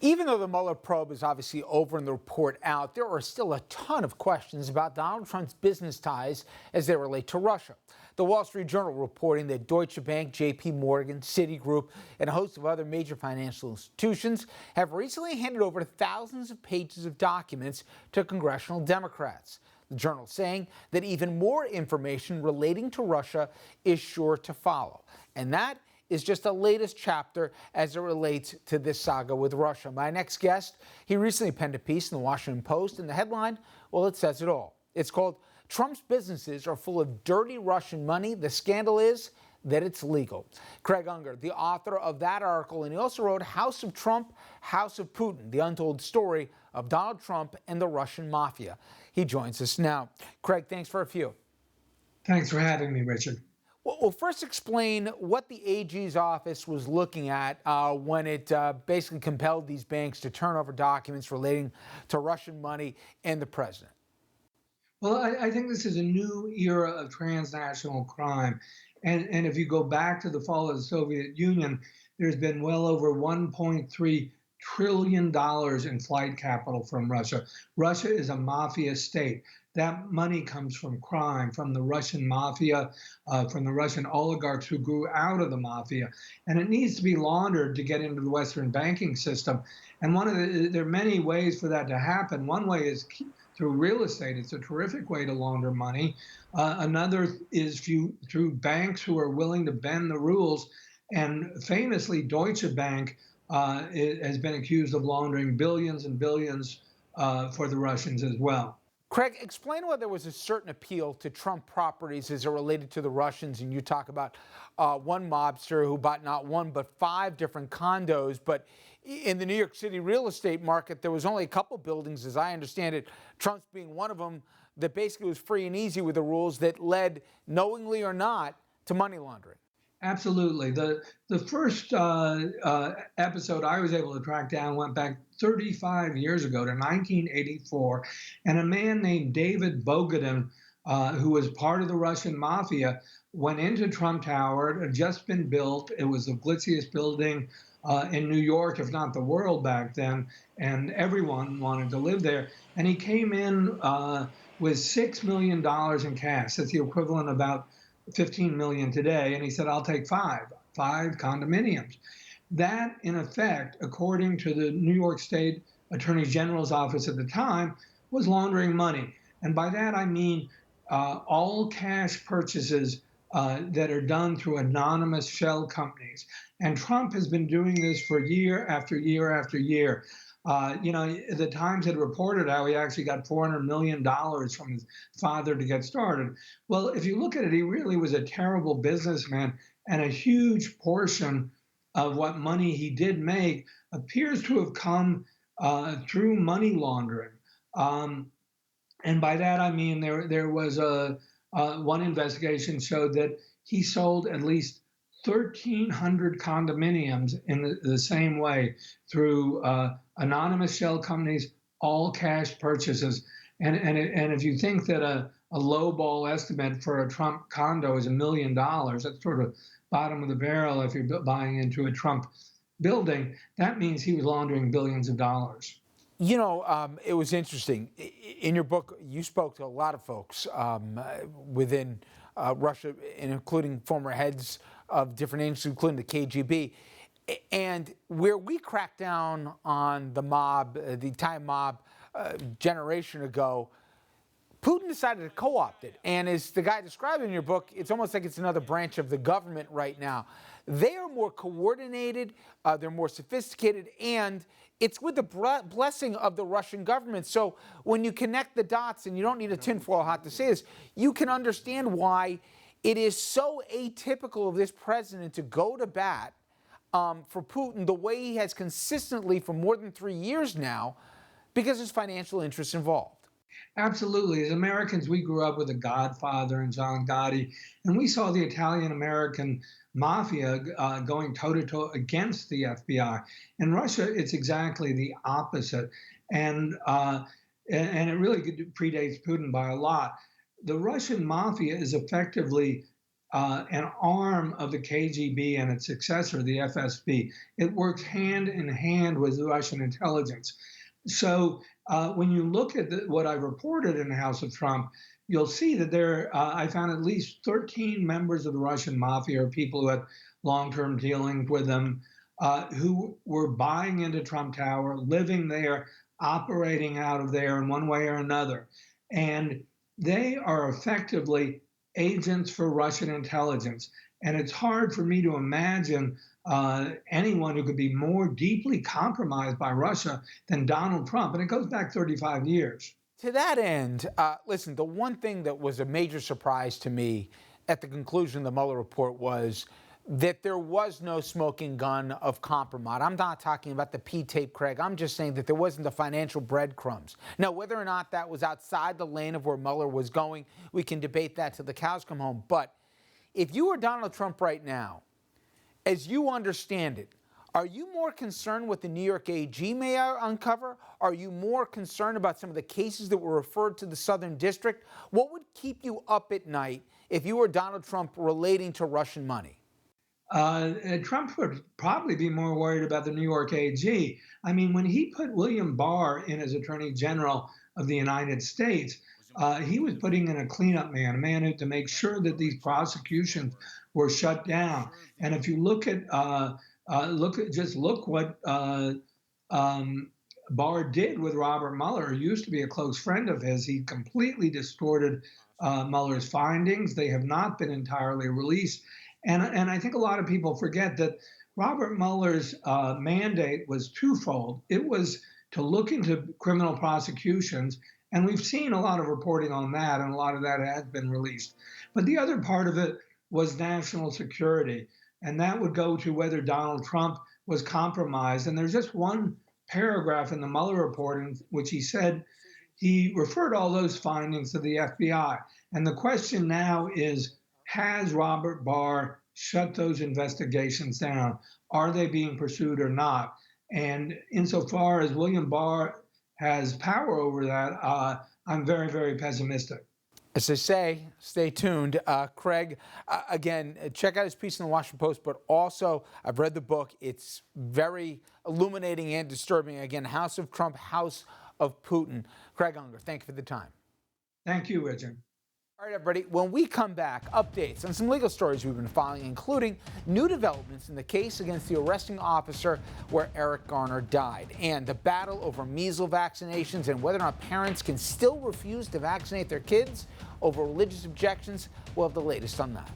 Even though the Mueller probe is obviously over and the report out, there are still a ton of questions about Donald Trump's business ties as they relate to Russia. The Wall Street Journal reporting that Deutsche Bank, JP Morgan, Citigroup, and a host of other major financial institutions have recently handed over thousands of pages of documents to congressional Democrats. The Journal saying that even more information relating to Russia is sure to follow. And that is just the latest chapter as it relates to this saga with Russia. My next guest, he recently penned a piece in the Washington Post, and the headline, well, it says it all. It's called "Trump's Businesses Are Full of Dirty Russian Money. The Scandal Is That It's Legal." Craig Unger, the author of that article, and he also wrote "House of Trump, House of Putin, The Untold Story of Donald Trump and the Russian Mafia." He joins us now. Craig, thanks for a few. Thanks for having me, Richard. Well, first explain what the AG's office was looking at when it basically compelled these banks to turn over documents relating to Russian money and the president. Well, I think this is a new era of transnational crime. And if you go back to the fall of the Soviet Union, there's been well over $1.3 trillion in flight capital from Russia. Russia is a mafia state. That money comes from crime, from the Russian mafia, from the Russian oligarchs who grew out of the mafia. And it needs to be laundered to get into the Western banking system. And there are many ways for that to happen. One way is through real estate. It's a terrific way to launder money. Another is through banks who are willing to bend the rules. And famously, Deutsche Bank has been accused of laundering billions and billions for the Russians as well. Craig, explain why there was a certain appeal to Trump properties as it related to the Russians. And you talk about one mobster who bought not one but 5 different condos. But in the New York City real estate market, there was only a couple buildings, as I understand it, Trump's being one of them, that basically was free and easy with the rules that led, knowingly or not, to money laundering. Absolutely. The first episode I was able to track down went back 35 years ago to 1984, and a man named David Bogadin, who was part of the Russian mafia, went into Trump Tower. It had just been built. It was the glitziest building in New York, if not the world back then, and everyone wanted to live there. And he came in with $6 million in cash. That's the equivalent of about 15 million today, and he said, "I'll take five condominiums." That, in effect, according to the New York State Attorney General's office at the time, was laundering money. And by that I mean all cash purchases that are done through anonymous shell companies. And Trump has been doing this for year after year after year. The Times had reported how he actually got $400 million from his father to get started. Well, if you look at it, he really was a terrible businessman, and a huge portion of what money he did make appears to have come through money laundering. And by that, I mean there was one investigation showed that he sold at least 1,300 condominiums in the same way through anonymous shell companies, all cash purchases. And if you think that a lowball estimate for a Trump condo is $1 million, that's sort of bottom of the barrel if you're buying into a Trump building, that means he was laundering billions of dollars. You know, it was interesting. In your book, you spoke to a lot of folks within Russia, including former heads of different agencies, including the KGB. And where we cracked down on the mob, the Italian mob, generation ago, Putin decided to co-opt it. And as the guy described in your book, it's almost like it's another branch of the government right now. They are more coordinated, they're more sophisticated, and it's with the blessing of the Russian government. So when you connect the dots, and you don't need a tinfoil hat to say this, you can understand why it is so atypical of this president to go to bat for Putin the way he has consistently for more than 3 years now, because there's financial interests involved. Absolutely. As Americans, we grew up with a godfather in John Gotti, and we saw the Italian-American mafia going toe-to-toe against the FBI. In Russia, it's exactly the opposite. And it really predates Putin by a lot. The Russian mafia is effectively an arm of the KGB and its successor, the FSB. It works hand in hand with the Russian intelligence. So when you look at what I reported in the House of Trump, you'll see that I found at least 13 members of the Russian mafia, or people who had long-term dealings with them, who were buying into Trump Tower, living there, operating out of there in one way or another. And they are effectively agents for Russian intelligence. And it's hard for me to imagine anyone who could be more deeply compromised by Russia than Donald Trump. And it goes back 35 years. To that end, listen, the one thing that was a major surprise to me at the conclusion of the Mueller report was that there was no smoking gun of compromise. I'm not talking about the P-tape, Craig. I'm just saying that there wasn't the financial breadcrumbs. Now, whether or not that was outside the lane of where Mueller was going, we can debate that till the cows come home. But if you were Donald Trump right now, as you understand it, are you more concerned with the New York AG may uncover? Are you more concerned about some of the cases that were referred to the Southern District? What would keep you up at night if you were Donald Trump relating to Russian money? Trump would probably be more worried about the New York AG. I mean, when he put William Barr in as Attorney General of the United States, he was putting in a cleanup man, a man to make sure that these prosecutions were shut down. And if you look at what Barr did with Robert Mueller, who used to be a close friend of his. He completely distorted Mueller's findings. They have not been entirely released. And I think a lot of people forget that Robert Mueller's mandate was twofold. It was to look into criminal prosecutions, and we've seen a lot of reporting on that, and a lot of that has been released. But the other part of it was national security, and that would go to whether Donald Trump was compromised. And there's just one paragraph in the Mueller report in which he said he referred all those findings to the FBI. And the question now is, has Robert Barr shut those investigations down? Are they being pursued or not? And insofar as William Barr has power over that, I'm very, very pessimistic. As I say, stay tuned. Craig, again, check out his piece in the Washington Post, but also I've read the book. It's very illuminating and disturbing. Again, House of Trump, House of Putin. Craig Unger, thank you for the time. Thank you, Richard. All right, everybody, when we come back, updates on some legal stories we've been following, including new developments in the case against the arresting officer where Eric Garner died, and the battle over measles vaccinations and whether or not parents can still refuse to vaccinate their kids over religious objections. We'll have the latest on that.